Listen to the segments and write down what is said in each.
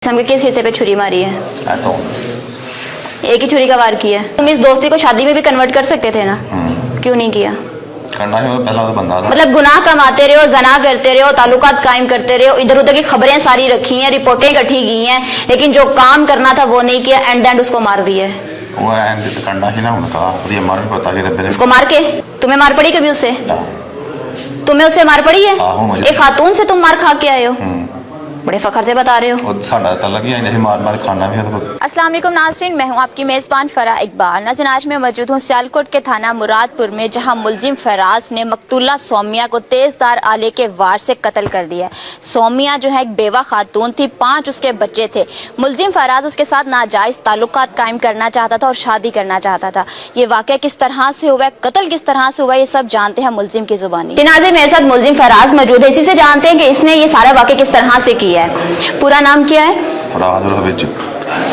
हमके किस हिस्से पे छुरी मारी है? तो एक ही छुरी का वार किया है। तुम इस दोस्ती को शादी में भी कन्वर्ट कर सकते थे ना, क्यों नहीं किया? करना ही पहला तो बंदा था। मतलब गुनाह कमाते रहे हो, जना करते रहे हो, ताल्लुकात कायम करते रहे हो, इधर उधर की खबरें सारी रखी हैं, रिपोर्टें इकट्ठी की हैं, लेकिन जो काम करना था वो नहीं किया, एंड उसको मार दिया है। वो एंड करना ही ना उनका, ये हमारे भी पता कि उसको मार के तुम्हें मार पड़ी कभी उससे? तुम्हें उससे मार पड़ी है? एक खातून से तुम मार खा के आए हो, बड़े फखर से बता रहे हो। साडा तलक ही नहीं, मार मार खाना भी है। अस्सलाम वालेकुम नाज़रीन, मैं हूं आपकी मेज़बान फरा इकबाल। नाज़रीन, आज मैं मौजूद हूं सियालकोट के थाना मुरादपुर में, जहां मुलजिम फराज ने मकतूला सौमिया को तेज़धार आले के वार से कत्ल कर दिया है। सौमिया जो है एक बेवा खातून थी, 5 उसके बच्चे थे। मुलजिम फराज उसके साथ नाजायज़ ताल्लुकात कायम करना चाहता था और शादी करना चाहता था। ये वाक़या किस तरह से हुआ है, कत्ल किस तरह से हुआ है, ये सब जानते हैं मुलजिम की जुबानी। नाज़रीन, मेरे साथ मुलजिम फराज मौजूद है, इसी से जानते हैं कि इसने ये सारा वाक़या किस तरह से किया है। पूरा नाम क्या है?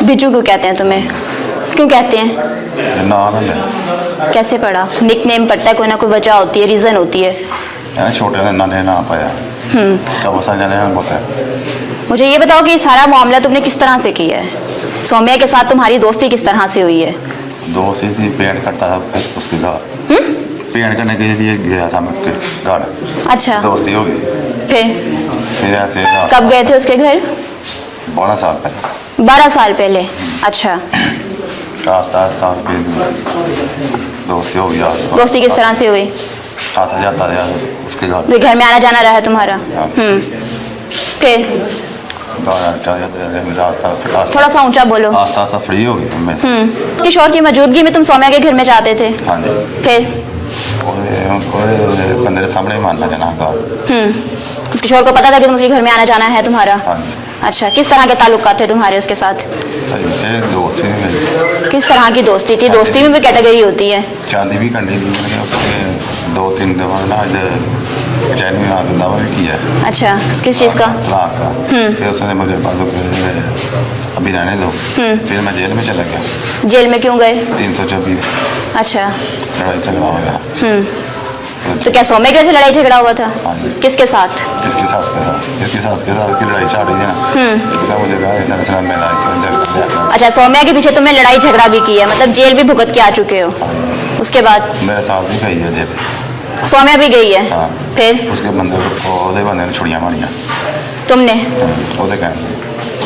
बिज्जू क्यों कहते हैं तुम्हें? क्यों कहते हैं? नाम है कैसे पड़ा? निक नेम पड़ता है, कोई ना कोई वजह होती है, रीजन होती है। छोटे नाने ना पाया मुझे ये बताओ कि सारा मामला तुमने किस तरह से किया है? सौम्या के साथ तुम्हारी दोस्ती किस तरह से हुई है? दोस्ती थी, पेंट करता था उसके घर, पेंट करने के लिए गया था मैं उसके घर। अच्छा, दोस्ती हो गई। फिर ऐसे कब गए थे उसके घर? 12 साल पहले। 12 साल पहले। अच्छा, आस्ता आस्ता दोस्ती हो गया। दोस्ती किस तरह से हुई? आता जाता रहा उसके घर। घर में आना जाना रहा है तुम्हारा? फिर थोड़ा सा ऊंचा बोलो। आस्ता आस्ता फ्री हो गई। किशोर की मौजूदगी में तुम सौम्या के घर में जाते थे? हाँ जी। फिर बंदे सामने मानना जाना। उस किशोर को पता था कि तुम उसके घर में आना जाना है तुम्हारा? हाँ जी। अच्छा, किस तरह के ताल्लुकात थे तुम्हारे उसके साथ? किस तरह की दोस्ती थी? दोस्ती में भी कैटेगरी होती है। शादी भी करनी थी, 2-3 दफा ना इधर चैन में आकर दावा भी किया। अच्छा, किस चीज़ का? तलाक का। फिर उसने मुझे अभी रहने दो। फिर मैं जेल में चला गया। जेल में क्यों गए? 324। अच्छा, लड़ाई झगड़ा हो गया। तो क्या सौम्या के से लड़ाई झगड़ा हुआ था? किसके साथ? इसकी सास के साथ। इसकी सास के साथ की लड़ाई चाह रही थी ना। मुझे कहा अच्छा, सौम्या के पीछे तुमने लड़ाई झगड़ा भी किया, मतलब जेल भी भुगत के आ चुके हो। उसके बाद मेरे साथ भी गई है जेल। सौम्या भी गई है? हाँ। फिर उसके बंदे ने छुड़ियाँ मारियाँ। तुमने?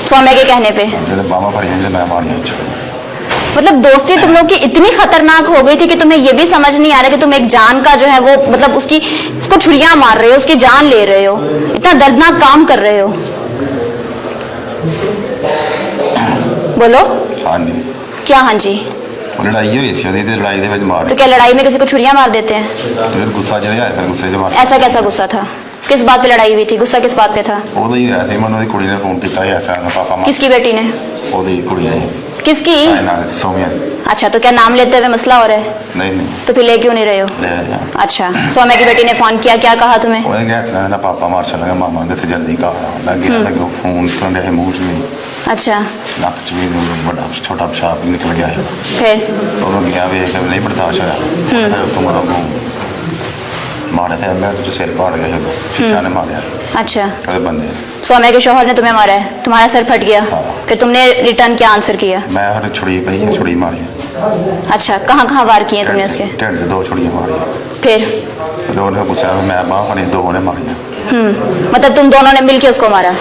सौम्या के कहने पे? बाबा पड़ी मैं मारियाँ। मतलब दोस्ती तुम लोग की इतनी खतरनाक हो गई थी कि तुम्हें ये भी समझ नहीं आ रहा कि तुम एक जान का जो है वो मतलब उसको छुरियां मार रहे हो, उसकी जान ले रहे हो, इतना दर्दनाक काम कर रहे हो। बोलो। हाँ जी। क्या हाँ जी? लड़ाई हुई थी, लड़ाई दे मार। तो क्या लड़ाई में किसी को छुरियां मार देते हैं? गुस्सा चढ़ा, गुस्से से मार। ऐसा कैसा गुस्सा था? किस बात पे लड़ाई हुई थी? गुस्सा किस बात पे था? ओदा ही है, मैंने कुड़ी ने फोन किया ऐसा पापा मार। किसकी बेटी ने? ओदी कुड़ी ने। किसकी? सौम्या। अच्छा, तो क्या नाम लेते हुए मसला हो रहा है? नहीं। तो फिर ले क्यों नहीं रहे हो? अच्छा, सौम्या की बेटी ने फोन किया, क्या कहा तुम्हें? पापा मार चला मामा थे जल्दी कहा लगे फोन कर रहे मुंह में। अच्छा, नक च भी बड़ा छोटा पेशाब निकल गया है। फिर गया वे नहीं बर्दाश्त होया। तुम्हारा मारे थे, मैं जो सिर फाड़ गया शिक्षा ने मारा। अच्छा, बंदे सौम्या के शोहर ने तुम्हें मारा है, तुम्हारा सर फट गया। हाँ। फिर तुमने रिटर्न क्या आंसर किया? मैं हर छुड़ी पई छुड़ी मारी। अच्छा, कहाँ कहाँ वार किए तुमने उसके? ढिड से 2 छुड़ियाँ मारी। फिर 2 ने पूछा, मैं बाह फड़ी, 2 ने मारियाँ। मतलब तुम दोनों ने मिलके उसको मारा?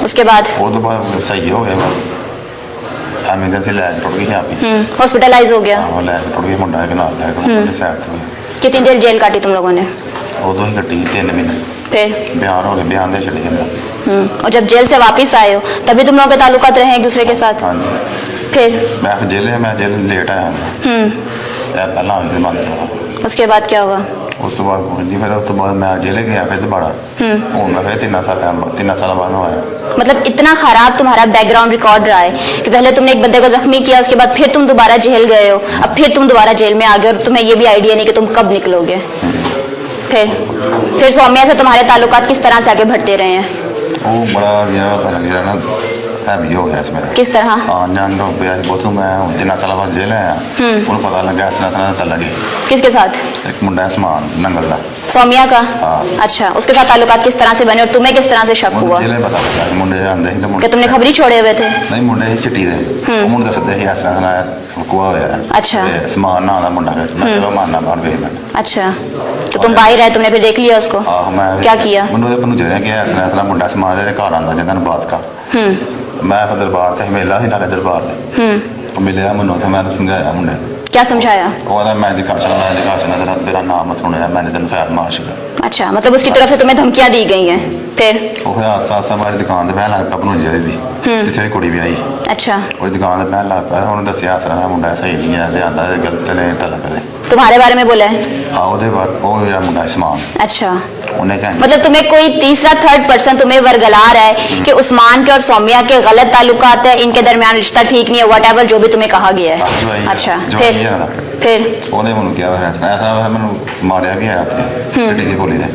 उसके बाद? वो तो बाद सही हो गया। एमरजेंसी लैग टुट गई यहाँ पे। हॉस्पिटलाइज हो गया? हाँ, लैग टुट गई, मुंडा के नाल लैग साइड तो। कितनी देर जेल काटी तुम लोगों ने? उदों ही कटी 3 महीने। फिर बयान हो गए, बयान दे चले जाता। और जब जेल से वापस आए हो तभी तुम लोगों के ताल्लुकात रहे एक दूसरे के साथ? हाँ जी। फिर मैं जेल लेट आया। पहला बंद रहा। उसके बाद क्या हुआ? उस तो बाद फिर उस तो बाद मैं जेल गया फिर दोबारा। हूँ मैं फिर 3 साल बाद आया। मतलब इतना खराब तुम्हारा बैकग्राउंड रिकॉर्ड रहा है कि पहले तुमने एक बंदे को जख्मी किया, उसके बाद फिर तुम दोबारा जेल गए हो, अब फिर तुम दोबारा जेल में आ गए और तुम्हें ये भी आइडिया नहीं कि तुम कब निकलोगे। फिर सौम्या से तुम्हारे ताल्लुकात किस तरह से आगे बढ़ते रहे हैं? वो बड़ा गया ना, हैवी हो गया इसमें। किस तरह? हाँ, जान लो बहुत मैं 3 साल बाद जेल आया। उन्हें पता लगा इस तरह लगे। किसके साथ? एक मुंडा समान नंगल का। सौम्या का? हाँ। अच्छा, उसके साथ ताल्लुकात किस तरह से बने और तुम्हें किस तरह से शक हुआ मुंडे पता लगा कि मुंडे आंदे ही तो कि मुंडे तुमने खबरी छोड़े हुए थे? नहीं मुंडे ही चिट्टी दे ਉਹ ਮੁੰਡੇ ਦੱਸਦੇ ਸੀ ਇਸ ਤਰ੍ਹਾਂ ਕੁਆ ਹੋਇਆ अच्छा। ਤੇ ਸਮਾਨ ਨਾ ਦਾ ਮੁੰਡਾ ਫਿਰ ਮੈਂ ਕਿਹਾ ਮਾਰਨਾ ਬਾਹਰ ਵੇਖ ਲੈ अच्छा, तो तुम बाहर आए, तुमने फिर देख लिया उसको? ਆਹੋ ਮੈਂ क्या किया? ਮੈਨੂੰ ਉਹਦੇ ਪਨੂੰ ਜਿਹੜਾ ਕਿ ਇਸ ਤਰ੍ਹਾਂ ਮੁੰਡਾ ਸਮਾਨ ਦੇ ਘਰ ਆਂਦਾ ਜਿੰਨਾਂ ਨੂੰ ਬਾਤ ਕਰ ਮੈਂ ਫਿਰ ਦਰਬਾਰ ਤੇ ਮੇਲਾ ਸੀ ਨਾਲੇ ਦਰਬਾਰ ਤੇ ਉਹ ਮਿਲਿਆ ਮੈਨੂੰ ਤੇ ਮੈਂ ਸਮਝਾਇਆ ਮੁੰਡੇ ਨੂੰ। क्या समझाया? ਉਹ ਕਹਿੰਦਾ ਮੈਂ ਦਿਖਾ ਸਕਦਾ ਤੇਰਾ ਨਾਮ ਮਤ ਸੁਣਿਆ ਮੈंने ਤੈਨੂੰ ਫੈਰ ਮਾਰ ਛੱਡਾ। अच्छा, मतलब उसकी तरफ से तुम्हें धमकियां दी गई हैं फिर? ਉਹ ਫਿਰ ਆਸਤਾ ਆਸਤਾ ਮਾਰੀ ਦੁਕਾਨ ਤੇ ਬਹਿਣ ਲੱਗ ਪਿਆ ਭਣੋਜੀ ਵਾਲੀ ਦੀ ਜਿੱਥੇ ਦੀ ਕੁੜੀ ਵਿਆਹੀ अच्छा, ਉਹਦੀ ਦੁਕਾਨ ਤੇ ਬਹਿਣ ਲੱਗ ਪਿਆ ਉਹਨੇ ਦੱਸਿਆ ਇਸ ਤਰ੍ਹਾਂ ਮੁੰਡਾ ਸਹੀ ਨਹੀਂ ਹੈ ਲਿਆਂਦਾ ਇਹ ਗਲਤ ਨੇ ਤਲਕ ਦੇ तुम्हारे बारे में बोला है? ਆ ਉਹਦੇ ਬਾਅਦ ਉਹ ਜਿਹੜਾ ਮੁੰਡਾ ਸਮਾਨ अच्छा, ਉਹਨੇ ਕਹਿੰਦਾ मतलब तुम्हें कोई तीसरा थर्ड पर्सन तुम्हें वर्गला रहा है कि उस्मान के और सौम्या के गलत ताल्लुकात है, इनके दरमियान रिश्ता ठीक नहीं है, वट जो भी तुम्हें कहा गया हाँ, जो है? है, अच्छा, जो फिर है ना। फिर ਉਹਨੇ ਮੈਨੂੰ ਕਿਹਾ ਫਿਰ ਐਸਾ ਮੈਨੂੰ ਮਾਰਿਆ ਵੀ ਆਇਆ ਤੇ ਚਿੱਟੀ ਦੀ ਗੋਲੀ ਦੇ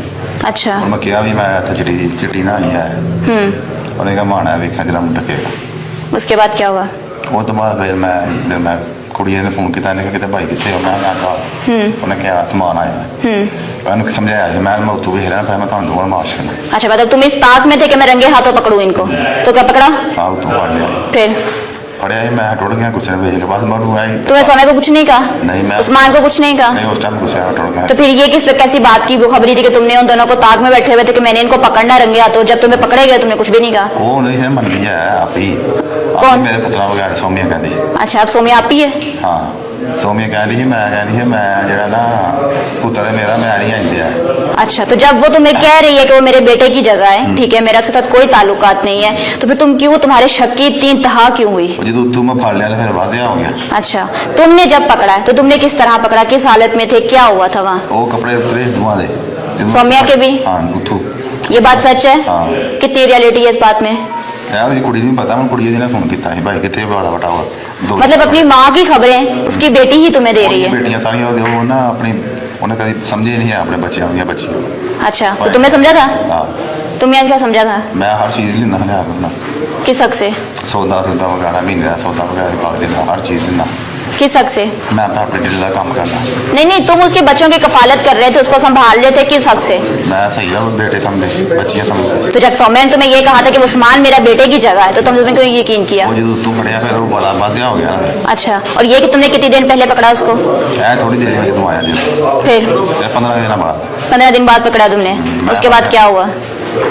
अच्छा, ਮੈਂ ਕਿਹਾ ਵੀ ਮੈਂ ਇੱਥੇ ਚਿੱਟੀ ਨਾ ਹੀ ਆਇਆ ਉਹਨੇ ਕਿਹਾ ਮਾਣਾ ਵੇਖਾਂ ਜਰਾ ਮੁੰਡਾ ਕੇਗਾ उसके बाद क्या हुआ? ਉਹ ਤੋਂ ਬਾਅਦ ਫਿਰ ਮੈਂ ਕੁੜੀ ਨੇ ਫੋਨ ਕੀਤਾ ਨੇ ਕਿਤੇ ਭਾਈ ਕਿੱਥੇ ਹੋ ਮੈਂ ਕਿਹਾ ਉਹਨੇ ਕਿਹਾ ਸਮਾਨ ਆਇਆ ਉਹਨੂੰ ਸਮਝਾਇਆ ਸੀ ਮੈਂ ਉੱਥੋਂ ਵੀ ਹਿਰਿਆ ਫਿਰ ਮੈਂ ਤੁਹਾਨੂੰ ਦੋਵਾਂ ਮਾਰ ਛੱਡਣਾ अच्छा, मतलब तुम इस ताक में थे कि मैं रंगे हाथों पकड़ूं इनको, तो क्या पकड़ा? ਆ ਉੱਥੋਂ ਫੜ ਲਿਆ फिर ਫੜਿਆ ਸੀ ਮੈਂ ਟੁੱਟ ਗਿਆ ਗੁੱਸੇ ਵਿੱਚ ਬਸ ਮੈਨੂੰ ਆਈ तुम्हें सौम्या को कुछ नहीं कहा? नहीं, मैं- उस्मान को कुछ नहीं कहा? ਨਹੀਂ ਉਸ ਟਾਈਮ ਗੁੱਸੇ ਨਾਲ ਟੁੱਟ ਗਿਆ तो फिर ये किस कैसी बात की वो खबरी थी कि तुमने उन दोनों को ताक में बैठे हुए थे कि मैंने इनको पकड़ना रंगे हाथों, जब तुम्हें पकड़े गए तुमने कुछ भी नहीं कहा? ਉਹ ਨਹੀਂ ਹੈ ਮੰਨ ਗਿਆ ਆਪ ਹੀ ਕੌਣ? ਮੇਰੇ ਪੁੱਤਰਾਂ ਵਗੈਰਾ ਸੌਮੀਆ ਕਹਿੰਦੀ अच्छा, अब सौम्या आप ही है? ਹਾਂ ਸੌਮੀਆ ਕਹਿੰਦੀ ਸੀ ਮੈਂ ਕਹਿੰਦੀ ਸੀ ਮੈਂ ਜਿਹੜਾ ਨਾ ਪੁੱਤਰ ਹੈ ਮੇਰਾ ਮੈਂ ਨਹੀਂ ਆਂਦੇ ਆ अच्छा, तो जब वो तुम्हें कह रही है कि वो मेरे बेटे की जगह है, ठीक है, मेरा उसके साथ कोई ताल्लुकात नहीं है, तो फिर तुम क्यों, तुम्हारे शक की इतनी इंतहा क्यों हुई? ਉਹ ਜਦੋਂ ਉੱਥੋਂ ਮੈਂ ਫੜ ਲਿਆ ਤੇ ਫਿਰ ਵਾਜ਼ਿਆ ਹੋ ਗਿਆ अच्छा, तुमने जब पकड़ा है तो तुमने किस तरह पकड़ा, किस हालत में थे, क्या हुआ था वहाँ? ਉਹ ਕੱਪੜੇ ਉਤਰੇ ਦੋਵਾਂ ਦੇ सौम्या के भी? ਹਾਂ ਉੱਥੋਂ ये बात सच है? हाँ। कितनी रियलिटी है इस बात में? ਇਹ ਉਹਦੀ ਕੁੜੀ ਨੂੰ ਪਤਾ ਮੈਂ ਕੁੜੀ ਇਹਦੇ ਨਾਲ ਫੋਨ ਕੀਤਾ ਸੀ ਭਾਈ ਕਿੱਥੇ ਬੜਾ ਬਟਾ ਹੋਇਆ मतलब अपनी माँ की खबरें उसकी बेटी ही तुम्हें दे रही है? ਬੇਟੀਆਂ ਸਾਰੀਆਂ ਉਹ ਨਾ ਆਪਣੀ ਉਹਨੇ ਕਦੀ ਸਮਝੇ ਨਹੀਂ ਹੈ ਆਪਣੇ ਬੱਚਿਆਂ ਦੀਆਂ ਬੱਚੀਆਂ अच्छा, तो तुमने समझा था? ਹਾਂ तुमने क्या समझा था? ਮੈਂ ਹਰ ਚੀਜ਼ ਲੈਂਦਾ ਲਿਆ ਕਰਨਾ किस हक से? ਸੌਦਾ ਵਗੈਰਾ ਮਹੀਨੇ ਦਾ ਸੌਦਾ ਵਗੈਰਾ ਪਾ ਦਿੰਦਾ ਹਰ ਚੀਜ਼ ਦਿੰਦਾ किस हक से? ਮੈਂ ਆਪਣਾ ਆਪਣੇ ਦਿਲ ਦਾ ਕੰਮ ਕਰਦਾ नहीं नहीं, तुम उसके बच्चों की कफालत कर रहे थे, उसको संभाल रहे थे, किस हक से? मैं सही है वो बेटे समझे बच्चियां समझे तो जब सौम्या ने तुम्हें ये कहा था कि उस्मान मेरा बेटे की जगह है, तो तुमने क्यों यकीन किया? वो जो तू पढ़िया फिर वो बड़ा बाजिया हो गया ना अच्छा, और ये कि तुमने कितनी देर पहले पकड़ा उसको? ऐ थोड़ी देर में तू आया जी फिर 15 दिन बाद 15 दिन बाद पकड़ा तुमने, उसके बाद क्या हुआ?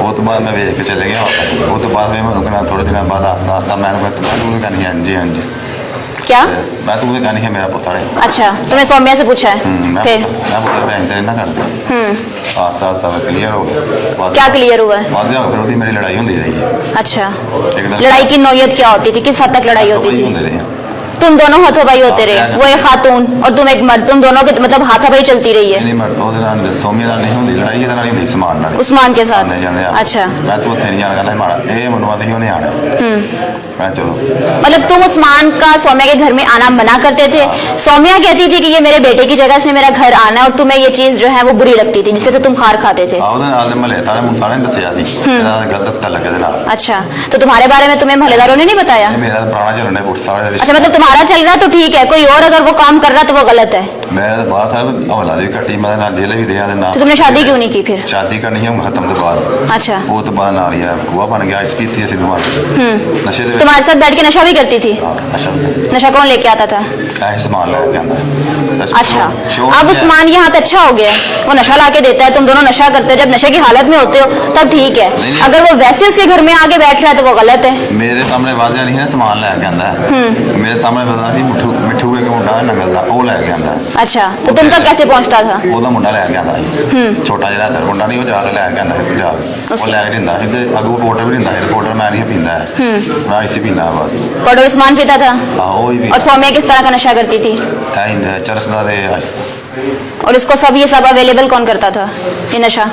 वो तो बाद मैं भेज के चले गया वापस वो तो बाद में मैं रुकना थोड़े दिन बाद आस्ता आस्ता मैं तू कहनी है हाँ जी क्या? मैं तू कहनी है मेरा पुत्र है अच्छा, तुमने सौम्या से पूछा है? फिर मैं पुत्र बहन तेरे ना करता आस्ता आस्ता क्लियर हो गया क्या क्लियर हुआ है? बाजिया हो फिर मेरी लड़ाई होती रही है अच्छा, एकदम लड़ाई की नौयत क्या होती थी, किस हद तक लड़ाई होती थी? होती रही तुम दोनों हाथापाई होते रहे, हाँ, वो एक खातून और तुम एक मर्द, तुम दोनों के मतलब हाथापाई चलती रही है नहीं मर्द ਉਹਦੇ ਨਾਲ ਸੌਮੀਆ ਨਾਲ ਨਹੀਂ ਹੁੰਦੀ ਲੜਾਈ ਇਹਦੇ ਨਾਲ ਹੀ ਹੁੰਦੀ ਸਮਾਨ ਨਾਲ उस्मान के साथ? ਆਉਂਦੇ ਜਾਂਦੇ ਆ अच्छा, ਮੈਂ ਤੂੰ ਉੱਥੇ ਨਹੀਂ ਜਾਣਾ ਕਹਿੰਦਾ ਮਾੜਾ ਇਹ ਮੈਨੂੰ ਆਦੇ ਹੀ ਉਹਨੇ ਆਣਾ मैं चलो मतलब तुम उस्मान का सौम्या के घर में आना मना करते थे, सौम्या कहती थी कि ये मेरे बेटे की जगह इसने मेरा घर आना है, और तुम्हें ये चीज जो है वो बुरी लगती थी जिसमें से तुम खार खाते थे? ਉਹਦੇ ਨਾਲ ਦੇ ਮਹੱਲੇ ਤਾਰੇ ਮੈਨੂੰ ਸਾਰਿਆਂ ਨੇ ਦੱਸਿਆ ਸੀ ਇਹਦਾ ਗਲਤ ਪਤਾ ਲੱਗਿਆ ਇਹਦੇ ਨਾਲ अच्छा, तो तुम्हारे बारे में तुम्हें मोहल्लेदारों ने नहीं बताया? ਇਹ ਮੇਰਾ ਤਾਂ ਪੁਰਾਣਾ ਚੱਲਣਾ ਪੁੱਛ ਸਾਰੇ अच्छा, मतलब तुम्हारा चल रहा है तो ठीक है, कोई और अगर वो काम कर रहा है तो वो गलत है, ਮੈਂ ਤਾਂ ਬਾਹਰ ਸਾਹਿਬ ਹਵਾਲਾ ਦੀ ਕੱਟੀ ਮੈਂ ਨਾਲ ਜੇਲੇ ਵੀ ਦਿਆਂ ਦੇ ਨਾਲ तो तुमने शादी क्यों नहीं की फिर? ਸ਼ਾਦੀ ਕਰਨੀ ਹੈ ਖਤਮ ਤੋਂ ਬਾਅਦ अच्छा, ਉਹ ਤੋਂ ਬਾਅਦ ਨਾਲ ਹੀ ਆ ਗੋਆ ਬਣ ਗਿਆ ਇਸ ਪੀਤੀ ਅਸੀਂ ਦੋਵਾਂ ਨਸ਼ੇ ਦੇ ਵਿੱਚ तुम्हारे साथ बैठ के नशा भी करती थी? ਅੱਛਾ नशा कौन लेके आता था? ਇਹ ਸਮਾਨ ਲੈ ਕੇ ਆਉਂਦਾ अच्छा, अब उस्मान यहाँ पे अच्छा हो गया है, वो नशा ला के देता है, तुम दोनों नशा करते हो, जब नशे की हालत में होते हो तब ठीक है, नहीं। अगर वो वैसे उसके घर में आके बैठ रहा है तो वो गलत है। ਮੇਰੇ ਸਾਹਮਣੇ ਵਾਜ਼ਿਆ ਨਹੀਂ ਹੈ ਸਮਾਨ ਲੈ ਕੇ ਆਂਦਾ ਮੇਰੇ ਸਾਹਮਣੇ ਪਤਾ ਸੀ ਮਿੱਠੂ ਇੱਕ ਮੁੰਡਾ ਨੰਗਲ ਦਾ ਉਹ ਲੈ ਕੇ ਆਂਦਾ अच्छा, तो तुम तक कैसे पहुँचता था? ਉਹਦਾ ਮੁੰਡਾ ਲੈ ਕੇ ਆਂਦਾ ਸੀ ਛੋਟਾ ਜਿਹੜਾ ਤੇ ਮੁੰਡਾ ਨਹੀਂ ਉਹ ਜਾ ਕੇ ਲੈ ਕੇ ਆਂਦਾ ਸੀ ਜਾ ਕੇ ਉਹ ਲੈ ਕੇ ਦਿੰਦਾ ਸੀ ਤੇ ਅੱਗੋਂ ਰਿਪੋਰਟਰ ਵੀ ਦਿੰਦਾ ਸੀ ਰਿਪੋਰਟਰ ਮੈਂ ਨਹੀਂ ਪੀਂਦਾ ਮੈਂ ਇਸੇ ਪੀਂਦਾ ਬਸ पाउडर उस्मान पीता था? ਹਾਂ ਉਹ ਹੀ और सौम्या किस तरह का नशा करती थी? ਵੀ ਚਰਸ ਦਾ ਦੇ और इसको सब ये सब अवेलेबल कौन करता था ये नशा?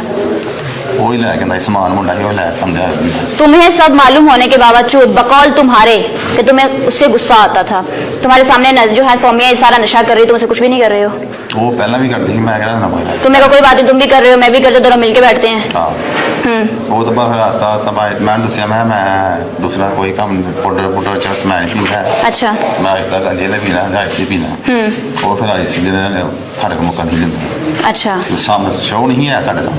ਉਹ ਹੀ ਲੈ ਕੇ ਆਂਦਾ ਸੀ ਸਮਾਨ ਮੁੰਡਾ ਹੀ ਉਹ ਲੈ ਕੇ ਆਂਦਾ ਸੀ तुम्हें सब मालूम होने के बावजूद बकौल तुम्हारे कि तुम्हें उससे गुस्सा आता था, तुम्हारे सामने जो है सौम्या ये सारा नशा कर रही, तुम उसे कुछ भी नहीं कर रहे हो? वो पहला भी करती थी, मैं कहना ना बोला। तो मेरे को कोई बात नहीं, तुम भी कर रहे हो मैं भी करती हूँ, दोनों मिलके बैठते हैं। हाँ वो तो बस आस्ता आस्ता मैं दसिया मैं दूसरा कोई काम पाउडर चरस मैं नहीं पीना है। अच्छा मैं आहिस्ता गंजे ने पीना या ऐसे पीना। वो फिर आई सी साढ़े को मौका नहीं देंगे। अच्छा सामने शो नहीं है साढ़े का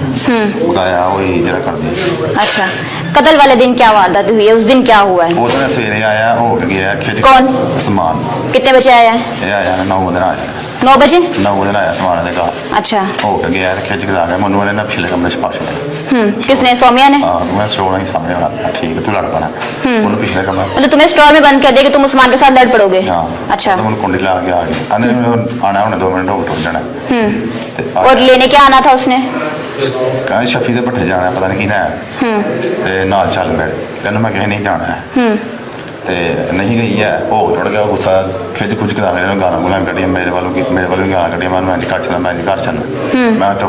बताया वही जरा कर दी। अच्छा कत्ल वाले दिन क्या वारदात हुई है, उस दिन क्या हुआ है? वो तो सवेरे आया हो गया खिच कौन? समान कितने बजे आया है? ये आया 9 बजे आया 9 बजे। 9 बजे आया समान का। अच्छा हो गया खिच के आ गया मनु ने ना पिछले कमरे से पास किसने? सौम्या ने? हाँ मैं स्टोर नहीं सामने वाला ठीक है तू लड़ पाना उन्होंने पिछले कमरे मतलब तुम्हें स्टोर में बंद कर दिया कि तुम उस्मान के साथ लड़ पड़ोगे? हाँ अच्छा तो मैंने कुंडी ला के आ गया अंदर आना उन्हें 2 मिनट हो गए टूट जाना। और लेने क्या आना था उसने? कहते शफी के भट्ठे जाना पता नहीं की है नाल चल पे तेन मैं कहीं नहीं जाना है ते नहीं गई है वो थोड़ा गया गुस्सा खिच खुच करा मेरे गाना गुना कटिया मेरे वालों भी गाना कटिया मैं नहीं घर चलना मैं नहीं घर चलना मैं तो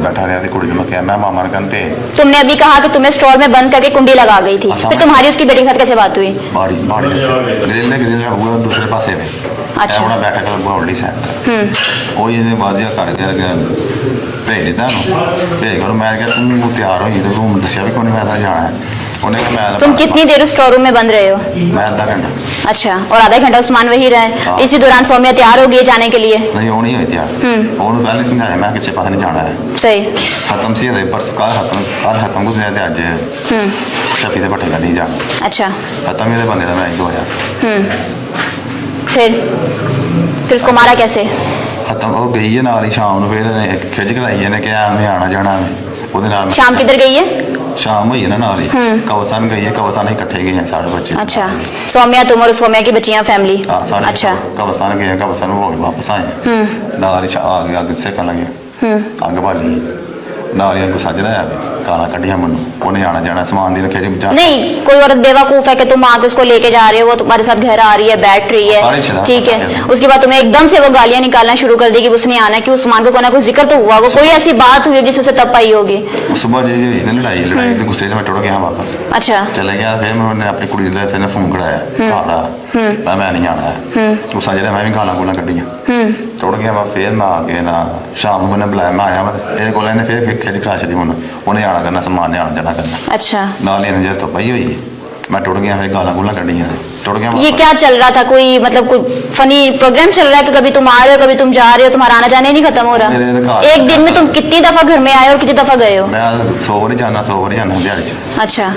बैठा रहा कुड़ी मैं क्या मैं मामा ने कहन पे। तुमने अभी कहा कि तुम्हें स्टोर में बंद करके कुंडी लगा गई थी, फिर तुम्हारी उसकी बेटी के साथ कैसे बात हुई? बाड़ी बाड़ी ग्रिल हुआ दूसरे पासे में। अच्छा अपना बैठा कर बोली साइड वो ये बाजिया कर दिया भेज दिता भेज करो मैं क्या तुम तैयार हो तो तुम दसिया भी कौन मैं जाना है उन्हें कहा मैं तुम कितनी देर स्टोर रूम में बंद रहे हो? मैं आधा घंटा। अच्छा और आधा घंटा उस्मान वही रहे? हाँ। इसी दौरान सौम्या तैयार हो गई जाने के लिए? नहीं वो नहीं हुई तैयार उन्होंने पहले समझाया मैं किसी पास नहीं जाना है सही खत्म सी परसों कल खत्म कुछ नहीं अज शफी के भट्ठे का नहीं जाना। अच्छा खत्म मेरे बंदे का मैं 2000 फिर उसको मारा कैसे? खत्म वो गई है नाल ही शाम फिर खिच कराई है क्या मैं आना जाना ਉਹਦੇ ਨਾਲ शाम किधर गई है? शाम हुई है ना नाल ही कवसान गई है कवसान इकट्ठे गए हैं सारे बच्चे। अच्छा सौम्या तुम और सौम्या की बच्चियां फैमिली? हाँ सारे अच्छा कवसान गए हैं कवसान हो गए वापस आए नाल ही आ गया आगे सेकन लगे अग बाली नाल ही गुस्सा जलाया गाना कटिया मनु उन्हें आना जाना सामान दी रखे नहीं कोई औरत बेवकूफ है कि तुम आके उसको लेके जा रहे हो, वो तुम्हारे साथ घर आ रही है बैठ रही है ठीक है, उसके बाद तुम्हें एकदम से वो गालियां निकालना शुरू कर देगी उसने आना कि उस्मान को कोई ना कोई जिक्र तो हुआ होगा, कोई ऐसी बात हुई होगी जिससे तब पाई होगी। सुबह जी लड़ाई तो गुस्से में टुट गया वापस। अच्छा चले गया फिर मैं अपनी कुड़ी ने फोन कराया मैं नहीं आना है गुस्सा जरा मैं भी गाला गुला कटिया टुट गया मैं फिर मैं आ के ना शाम मैंने बुलाया मैं आया मेरे को फिर खिच करा छड़ी उन्हें आना करना समान ने आना जाना करना। अच्छा नाल ही नजर तो पई हुई मैं टुट गया फिर गाला गुला कटिया टुट गया। ये क्या चल रहा था? कोई मतलब कोई फनी प्रोग्राम चल रहा है कि कभी तुम आ रहे हो कभी तुम जा रहे हो, तुम्हारा आना जाने नहीं खत्म हो रहा? एक दिन में तुम कितनी दफा घर में आए और कितनी दफा गए हो? मैं 100 बार जाना दिहाड़ी। अच्छा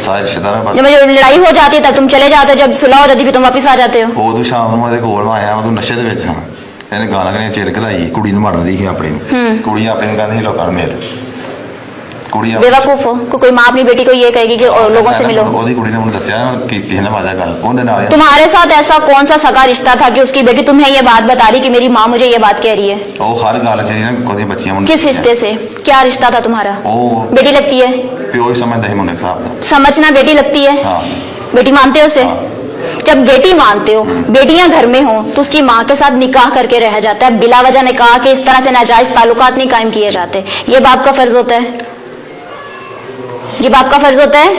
सारे रिश्तेदार जब लड़ाई हो जाती है तब तुम चले जाते हो, जब सुलह हो जाती है तुम वापस आ जाते हो? उदों शाम को कोल आया उदों नशे के विच ਇਹਨੇ ਗਾਲਾਂ ਕਰੀਆਂ ਚਿਰ ਘਲਾਈ ਕੁੜੀ ਨੂੰ ਮਾਰਨ ਦੀ ਸੀ ਆਪਣੀ ਨੂੰ ਕੁੜੀ ਆਪਣੀ ਨੂੰ ਕਹਿੰਦੀ ਸੀ ਲੋਕਾਂ ਨੂੰ ਮਿਲ ਕੁੜੀ बेवकूफ हो कोई माँ अपनी बेटी को ये कहेगी कि और लोगों से मिलो। ਉਹਦੀ ਕੁੜੀ ਨੇ ਮੈਨੂੰ ਦੱਸਿਆ ਕੀਤੀ ਹੈ ਬਾजा ਗੱਲ ਉਹਨੇ ਨਾਲ तुम्हारे साथ ऐसा कौन सा सगा रिश्ता था कि उसकी बेटी तुम्हें ये बात बता रही कि मेरी माँ मुझे ये बात कह रही है? वो हर गाल च ना कोई बच्चियां किस रिश्ते से क्या रिश्ता था तुम्हारा? बेटी लगती है प्यो ही समझदा है मुन्ने साहब समझना बेटी लगती है। हाँ बेटी मानते हो उसे? जब बेटी मानते हो बेटियां घर में हो तो उसकी माँ के साथ निकाह करके रह जाता है, बिला वजह निकाह के इस तरह से नाजायज ताल्लुकात नहीं कायम किए जाते, ये बाप का फर्ज होता है, ये बाप का फर्ज होता है।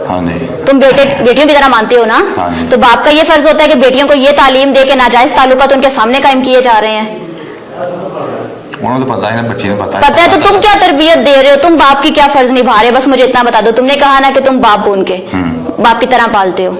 हाँ नहीं तुम बेटियों की तरह मानते हो ना? हाँ तो बाप का ये फर्ज होता है कि बेटियों को ये तालीम दे के नाजायज ताल्लुकात उनके सामने कायम किए जा रहे हैं। उन्हें तो पता है ना बच्ची ने पता है तो तुम क्या तरबियत दे रहे हो? तुम बाप की क्या फर्ज निभा रहे हो? बस मुझे इतना बता दो। तुमने कहा ना कि तुम बाप बोन के बाप की तरह पालते हो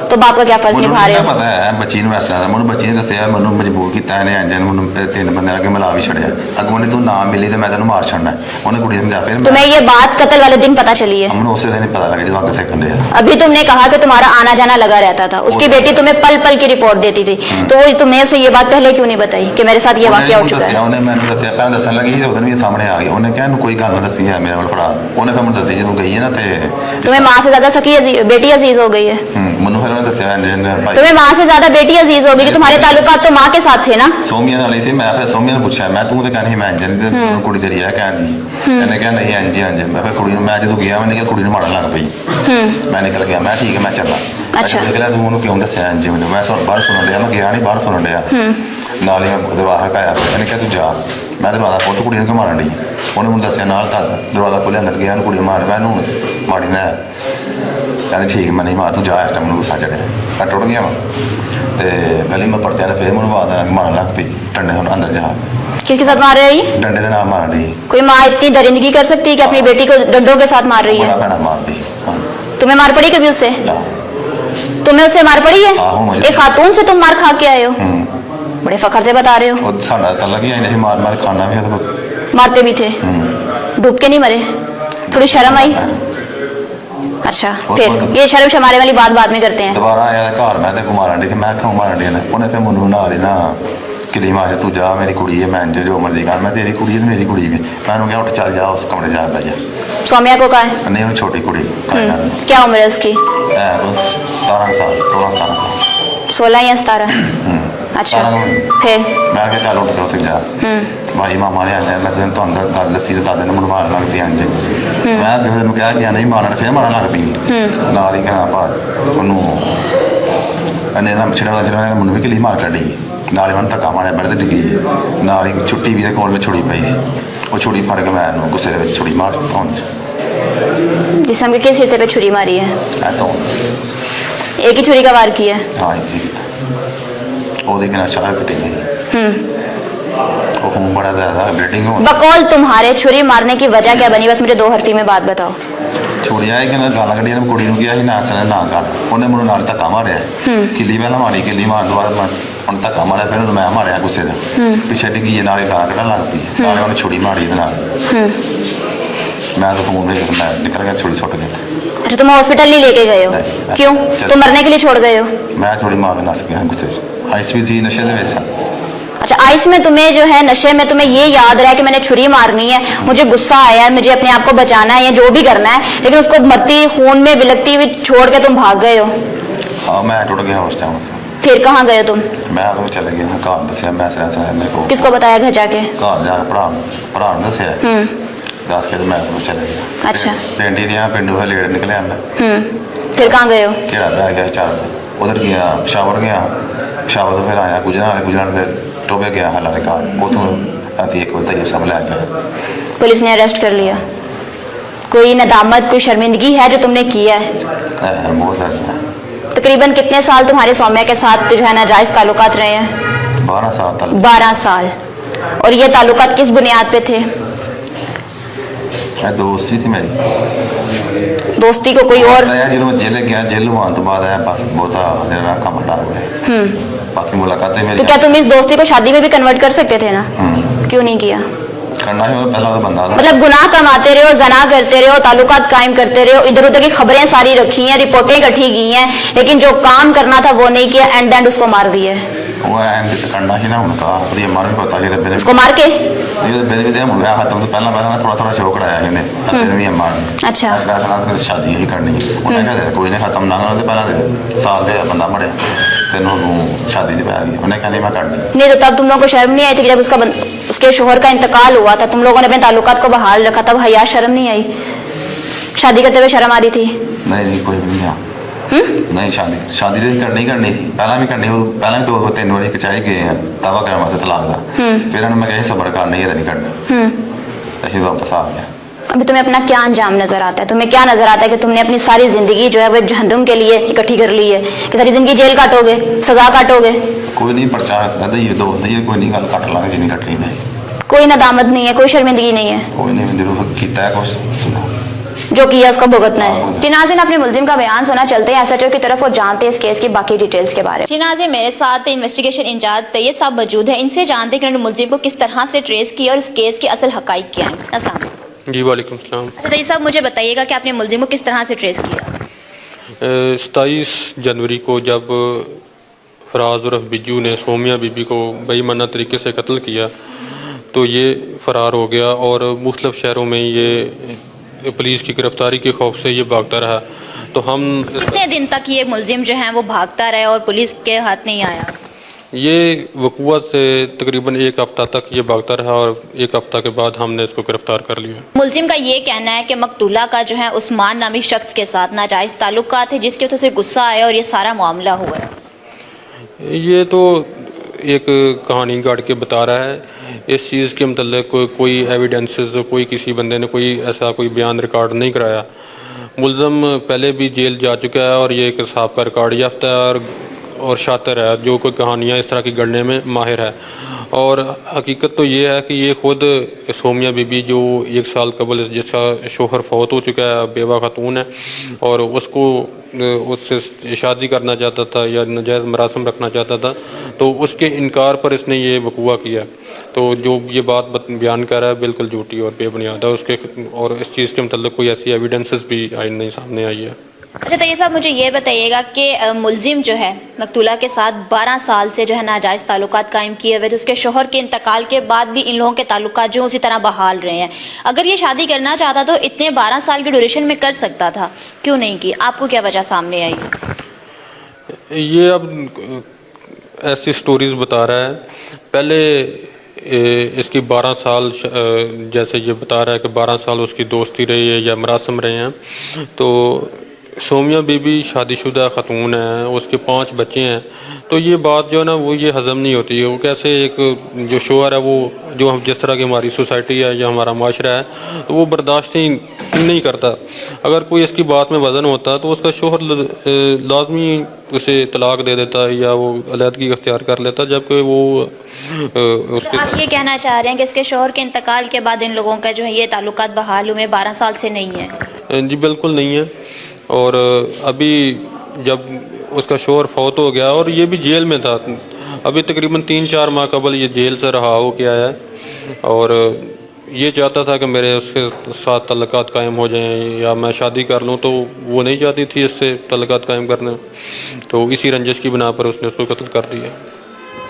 तो बाप का क्या फर्ज निभा रहे हो? पता है बच्ची ने वैसा मैं बच्ची ने दसिया मैं मजबूर किया इंजन मैं 3 बंदे लगे मिला भी छड़िया अगों ने तू ना मिली तो मैं तेन मार छड़ना उन्हें कुड़ी समझा फिर तुम्हें ये बात कत्ल वाले दिन पता चली है? हमने उसे दिन पता लगा जो आगे सेकंड है। अभी तुमने कहा कि तुम्हारा आना जाना लगा रहता था, उसकी बेटी तुम्हें पल पल की रिपोर्ट देती थी तो तुम्हें उसे ये बात पहले क्यों नहीं बताई कि मेरे साथ ये वाकया हो चुका है? उन्हें मैंने दसिया पहले दसन लगी उस दिन भी सामने आ गई उन्हें क्या कोई गल ना दसी है मेरे वाल फड़ा उन्हें फिर मैं दसी जो गई है ना तुम्हें माँ से ज्यादा सखी बेटी अजीज हो गई है। मैंने फिर दसिया तुम्हें माँ से ज्यादा बेटी अजीज हो गई, तुम्हारे ताल्लुकात तो माँ के साथ थे ना? सौम्या नाल ही सी मैं फिर सौम्या ने पूछा मैं तू तो कहनी मैं इंजन कुड़ी तेरी है कहनी इन्हें क्या नहीं इंज इंज मैं फिर कुड़ी मैं जो गया मैं निकल कुड़ी ने मारन लग पई मैं निकल गया मैं ठीक है मैं चला। अच्छा निकलिया तू उन्होंने क्यों दसिया इंज मैंने मैं बाहर सुन लिया मैं गया नहीं बाहर सुन लिया नाल ही दरवाजा हकाया इन्हें क्या तू जा मैं दरवाजा खोल तो कुड़ी ने क्यों मारन डी उन्हें मुझे दसिया नाल दरवाजा खोलिया अंदर गया कुड़ी मार मैं माड़ी ने कहते ठीक है मैं नहीं मार तू जा इस टाइम मैं गुस्सा चढ़िया मैं टुट गया वा तो गली में पड़ते फिर मैं बात मारन लग पी टंडे अंदर जा किसके साथ मार रही है? डंडे ਦੇ ਨਾਲ ਮਾਰਨ ਦੀ कोई माँ इतनी दरिंदगी कर सकती है कि अपनी बेटी को डंडों के साथ मार रही ਬੜਾ है? ਭੈਣਾ ਮਾਰਦੀ ਹਾਂ तुम्हें मार पड़ी कभी उससे? तुम्हें उससे मार पड़ी है? हाँ, मुझे। एक खातून से तुम मार खा के आए हो? बड़े फखर से बता रहे हो। ਉਹ ਸਾਡਾ ਤਾਂ ਲੱਗੀ ਆਈ ਨਹੀਂ ਮਾਰ ਖਾਣਾ ਵੀ ਉਹਦੇ ਕੋਲ मारते भी थे? डूब के नहीं मरे? थोड़ी शर्म आई? अच्छा, फिर ये शर्म शमारे वाली बात बाद में करते हैं। ਦੁਬਾਰਾ ਆਇਆ ਘਰ ਮੈਂ ਤੇ ਮਾਰਨ ਦੀ ਮੈਂ ਕਿਉਂ ਮਾਰਨ ਦੀ ਉਹਨੇ ਤੇ ਮੈਨੂੰ ਨਾਲ ਹੀ ਨਾ ਕਿਲੀ ਮਾਰ ਤੂੰ ਜਾ ਮੇਰੀ ਕੁੜੀ ਹੈ ਮੈਂ ਜੋ ਮਰਜ਼ੀ ਕਰ ਮੈਂ ਤੇਰੀ ਕੁੜੀ ਹੈ ਮੇਰੀ ਕੁੜੀ ਵੀ ਮੈਂ ਉਹਨੂੰ ਕਿਹਾ ਉੱਠ ਚੱਲ ਜਾ ਉਸ ਕਮਰੇ ਜਾ ਬੈ ਜਾ सौम्या को कहा है? ਨਹੀਂ ਉਹ ਛੋਟੀ ਕੁੜੀ क्या उम्र है उसकी? 17 ਸਾਲ 16 17 16 या 17? अच्छा, फिर? ਮੈਂ ਕਿਹਾ ਚੱਲ ਉੱਠ ਕੇ ਉੱਥੇ ਜਾ ਭਾਈ ਮਾਮਾ ਨੇ ਆਇਆ ਮੈਂ ਤੈਨੂੰ ਤੁਹਾਨੂੰ ਗੱਲ ਦੱਸੀ ਤੇ ਦਾਦੇ ਨੂੰ ਮੈਨੂੰ ਮਾਰਨ ਲੱਗ ਪਈ ਅੰਜ ਮੈਂ ਜਦੋਂ ਨੂੰ ਕਿਹਾ ਕਿ ਨਹੀਂ ਮਾਰਨ ਫਿਰ ਮਾਰਨ ਲੱਗ ਪਈ ਨਾਲ ਹੀ ਕਹਿੰਦਾ ਪਾ ਉਹਨੂੰ ਇਹਨੇ ਨਾ ਛੜਾ ਜਿਹੜਾ ਮੈਨੂੰ ਵੀ ਕਿਲੀ ਮਾਰ ਕੱਢੀ ਨਾਲ ਹੀ ਮੈਨੂੰ ਧੱਕਾ ਮਾਰਿਆ ਬੜੇ ਤੇ ਡਿੱਗੀ ਨਾਲ ਹੀ ਛੁੱਟੀ ਵੀ ਦੇ ਕੋਲ ਵਿੱਚ ਛੁਰੀ ਪਈ ਸੀ ਉਹ ਛੁਰੀ ਫੜ ਕੇ ਮੈਂ ਇਹਨੂੰ ਗੁੱਸੇ ਦੇ ਵਿੱਚ ਛੁਰੀ ਮਾਰ ਪਹੁੰਚ जिसम के किस हिस्से पे छुरी मारी है? ਐ ਤੋਂ एक ही छुरी का वार किया है? ਹਾਂ ਜੀ ਉਹਦੇ ਕਿਨਾਂ ਚਾਹ ਕੱਟੀ ਗਈ ਉਹ ਹੁਣ ਬੜਾ ਜ਼ਿਆਦਾ ਬਲੀਡਿੰਗ ਹੋ बकौल तुम्हारे छुरी मारने की वजह क्या बनी? बस मुझे 2 हरफी में बात बताओ। ਛੋੜਿਆ ਹੈ ਕਿ ਨਾ ਗਾਲਾਂ ਕੱਢੀਆਂ ਕੁੜੀ ਨੂੰ ਕਿਹਾ ਸੀ ਨਾ ਸਣੇ ਨਾ ਕਰ ਉਹਨੇ ਮੈਨੂੰ ਨਾਲ ਧੱਕਾ ਮਾਰਿਆ ਕਿੱਲੀ ਪਹਿਲਾਂ ਮਾਰੀ ਕਿੱਲੀ ਮਾਰਨ ਤੋਂ ਬਾਅਦ ਮੈਂ ਹੁਣ ਧੱਕਾ ਮਾਰਿਆ ਫਿਰ ਉਹਨੂੰ ਮੈਂ ਮਾਰਿਆ ਗੁੱਸੇ ਦਾ ਪਿੱਛੇ ਡਿੱਗੀ ਜੇ ਨਾਲੇ ਗਾਲਾਂ ਕੱਢਣ ਲੱਗ ਪਈ ਨਾਲੇ ਉਹਨੇ ਛੁਰੀ ਮਾਰੀ ਇਹਦੇ ਨਾਲ ਮੈਂ ਤਾਂ ਫੋਨ ਵਿੱਚ ਮੈਂ ਨਿਕਲ ਗਿਆ ਛੁਰੀ ਸੁੱਟ ਗਿਆ अच्छा, तुम हॉस्पिटल नहीं लेके गए हो? नहीं। क्यों? तुम मरने के लिए छोड़ गए हो? ਮੈਂ ਛੁਰੀ ਮਾਰ ਕੇ ਨੱਸ ਗਿਆ ਗੁੱਸੇ 'ਚ ਆਈਸ ਵੀ ਸੀ ਨਸ਼ੇ ਦੇ ਵਿੱਚ ਸਾਂ अच्छा, आइस में तुम्हें जो है नशे में तुम्हें ये याद रहा है कि मैंने छुरी मारनी है, मुझे गुस्सा आया है, मुझे अपने आप को बचाना है या जो भी करना है, लेकिन उसको मरती खून में बिलकती हुई छोड़ के तुम भाग गए हो। ਹਾਂ ਮੈਂ ਟੁੱਟ ਗਿਆ ਉਸ ਟਾਈਮ फिर कहाँ गए हो तुम? ਮੈਂ ਤਾਂ ਚਲੇ ਗਿਆ ਘਰ ਦੱਸਿਆ ਮੈਂ ਸਿਰ ਮੇਰੇ ਕੋਲ किसको बताया घर जाके? ਘਰ ਜਾ ਕੇ ਭਰਾ ਨੂੰ ਦੱਸਿਆ ਦੱਸ ਕੇ ਤੇ ਮੈਂ ਤਾਂ ਚਲੇ ਗਿਆ अच्छा। ਪਿੰਡ ਹੀ ਰਿਹਾ ਪਿੰਡੋਂ ਫਿਰ ਲੇਟ ਨਿਕਲਿਆ ਮੈਂ फिर कहाँ गए हो? ਕਿਹੜਾ ਬਹਿ ਗਿਆ ਚਾਰ ਉਧਰ ਗਿਆ ਸ਼ਾਵਰ ਗਿਆ ਸ਼ਾਵਰ ਤੋਂ ਫਿਰ ਆਇਆ ਗੁਜਰਾਂ ਫਿਰ ਟੋਬੇ ਗਿਆ ਹਲਾ ਦੇ ਘਰ ਉਥੋਂ ਰਾਤੀ 1 ਵਜੇ ਸਭ ਲੈ ਗਿਆ पुलिस ने अरेस्ट कर लिया? कोई नदामत, कोई शर्मिंदगी है जो तुमने किया है? बहुत अच्छा तकरीबन कितने साल तुम्हारे सौम्या के साथ जो है नाजायज ताल्लुकात रहे हैं? 12 साल तक 12 साल। और ये ताल्लुकात किस बुनियाद पे थे? दोस्ती थी मेरी दोस्ती को कोई और? ਜਦੋਂ ਜੇਲੇ ਗਿਆ ਜੇਲ੍ਹ ਆਉਣ ਤੋਂ ਬਾਅਦ ਆਇਆ ਬਸ ਬਹੁਤਾ ਜਿਹੜਾ ਕੰਮ ਹਟਾ ਹੋਇਆ बाकी मुलाकातें मेरी तो क्या तुम इस दोस्ती को शादी में भी कन्वर्ट कर सकते थे ना? क्यों नहीं किया? करना ही पहला तो बंदा था मतलब गुनाह कमाते रहे हो, जना करते रहे हो, ताल्लुकात कायम करते रहे हो, इधर उधर की खबरें सारी रखी हैं, रिपोर्टें इकट्ठी की हैं, लेकिन जो काम करना था वो नहीं किया, एंड उसको मार दिए। वो एंड करना ही ना उनका और ये मार भी पता कि मेरे उसको मार के ये तो मेरे भी दे मुझे खत्म तो पहला थोड़ा शौक रहा है इन्हें मेरे भी मार अच्छा। ऐसा शादी ही करनी उन्हें कहते कोई नहीं खत्म ना करना पहला साल दे बंदा मरे तेनों शादी नहीं पाया उन्हें कहनी मैं करनी नहीं। तो तब तुम लोगों को शर्म नहीं आई थी कि जब उसके शोहर का इंतकाल हुआ था, तुम लोगों ने अपने ताल्लुकात को बहाल रखा, तब हया शर्म नहीं आई? शादी करते हुए शर्म आ रही थी? नहीं कोई भी नहीं नहीं शादी तो करनी थी पहला भी करनी पहला भी 2-3 बार कचहरी गए हैं दावा करने वास्ते तलाक का फिर मैं कहीं सबर करनी है नहीं करनी ऐसे वापस आ गया। अभी तुम्हें अपना क्या अंजाम नजर आता है? तुम्हें क्या नजर आता है कि तुमने अपनी सारी जिंदगी जो है वो जहन्नुम के लिए इकट्ठी कर ली है, कि सारी जिंदगी जेल काटोगे, सजा काटोगे? कोई नहीं पर्चा ये दोस्त है कोई नहीं गल कट लांगे जिन्नी कटनी मैं कोई नदामत नहीं है, कोई शर्मिंदगी नहीं है, कोई नहीं जरूर किया है कुछ सुना जो किया उसको भुगतना है। जी नाज़रीन, अपने मुल्जिम का बयान सुना, चलते हैं एसएचओ की तरफ और जानते हैं इस केस की बाकी डिटेल्स के बारे में। जी नाज़रीन, मेरे साथ इन्वेस्टिगेशन इंचार्ज तैयब साहब मौजूद है, इनसे जानते हैं कि उन्होंने मुल्जिम को किस तरह से ट्रेस किया और इस केस के असल हकाइक क्या है। अस्सलाम वालेकुम। जी वालेकुम सलाम। अच्छा तैयब साहब, मुझे बताइएगा कि आपने मुल्जिम को किस तरह से ट्रेस किया? 27 जनवरी को जब फराज उर्फ बिज्जू ने सौम्या बीबी को बेईमाना तरीके से कत्ल किया तो ये फ़रार हो गया और मुख्तलिफ शहरों में ये पुलिस की गिरफ्तारी के खौफ से ये भागता रहा। तो हम कितने दिन तक ये मुल्जिम जो है वो भागता रहे और पुलिस के हाथ नहीं आया? ये वक़ुआ से तकरीबन 1 हफ़्ता तक ये भागता रहा और 1 हफ़्ता के बाद हमने इसको गिरफ्तार कर लिया। मुल्जिम का ये कहना है कि मकतूला का जो है उस्मान नामी शख्स के साथ नाजायज़ ताल्लुकात है जिसकी वजह से गुस्सा आया और ये सारा मामला हुआ है। ये तो एक कहानी गाड़ के बता रहा है। इस चीज़ के मतलब कोई एविडेंसेस कोई किसी बंदे ने कोई ऐसा कोई बयान रिकॉर्ड नहीं कराया। मुल्ज़म पहले भी जेल जा चुका है और ये एक साहब का रिकॉर्ड याफ्ता है और और शातिर है, जो कोई कहानियाँ इस तरह की गढ़ने में माहिर है। और हकीकत तो ये है कि ये ख़ुद सोमिया बीबी जो 1 साल कबल जिसका शोहर फौत हो चुका है, बेवा खातून है, और उससे शादी करना चाहता था या नाजायज़ मरासम रखना चाहता था, तो उसके इनकार पर इसने ये वकूआ किया। तो जो ये बात बयान कर रहा है बिल्कुल झूठी और बेबुनियाद है उसके, और इस चीज़ के मतलब कोई ऐसी एविडेंसेस भी नहीं सामने आई है। अच्छा तैयब साहब, मुझे ये बताइएगा कि मुलजिम जो है मकतूला के साथ 12 साल से जो है नाजायज़ ताल्लुकात कायम किए हुए थे, उसके शोहर के इंतकाल के बाद भी इन लोगों के ताल्लुकात जो उसी तरह बहाल रहे हैं। अगर ये शादी करना चाहता तो इतने 12 साल की ड्यूरेशन में कर सकता था, क्यों नहीं की? आपको क्या वजह सामने आई? ये अब ऐसी स्टोरीज बता रहा है। पहले इसकी 12 साल जैसे ये बता रहा है कि 12 साल उसकी दोस्ती रही है या मरासम रहे हैं। तो सोमिया बीबी शादीशुदा ख़तून है, उसके 5 बच्चे हैं। तो ये बात जो है ना वो ये हज़म नहीं होती है। वो कैसे एक जो शोहर है वो जो हम जिस तरह की हमारी सोसाइटी है या हमारा माशरा है तो वो बर्दाश्त ही नहीं करता। अगर कोई इसकी बात में वज़न होता तो उसका शोहर लाजमी उसे तलाक दे देता या वो अलहदगी अख्तियार कर लेता, जबकि वो उसके तो आप ये कहना चाह रहे हैं कि इसके शोहर के इंतकाल के बाद इन लोगों का जो है ये ताल्लुकात बहाल हुए 12 साल से नहीं है? जी बिल्कुल नहीं है। और अभी जब उसका शोहर फौत हो गया और ये भी जेल में था, अभी तकरीबन 3-4 माह कबल ये जेल से रहा हो के आया है, और ये चाहता था कि मेरे उसके साथ तल्लुकात कायम हो जाएं या मैं शादी कर लूं, तो वो नहीं चाहती थी इससे तल्लुकात कायम करने, तो इसी रंजिश की बिना पर उसने उसको कत्ल कर दिया।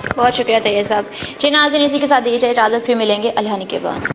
बहुत शुक्रिया तैयब साहब। जी नाज़रीन, इसी के साथ दीजिए इजाज़त, फिर मिलेंगे अल्लाह के बाद।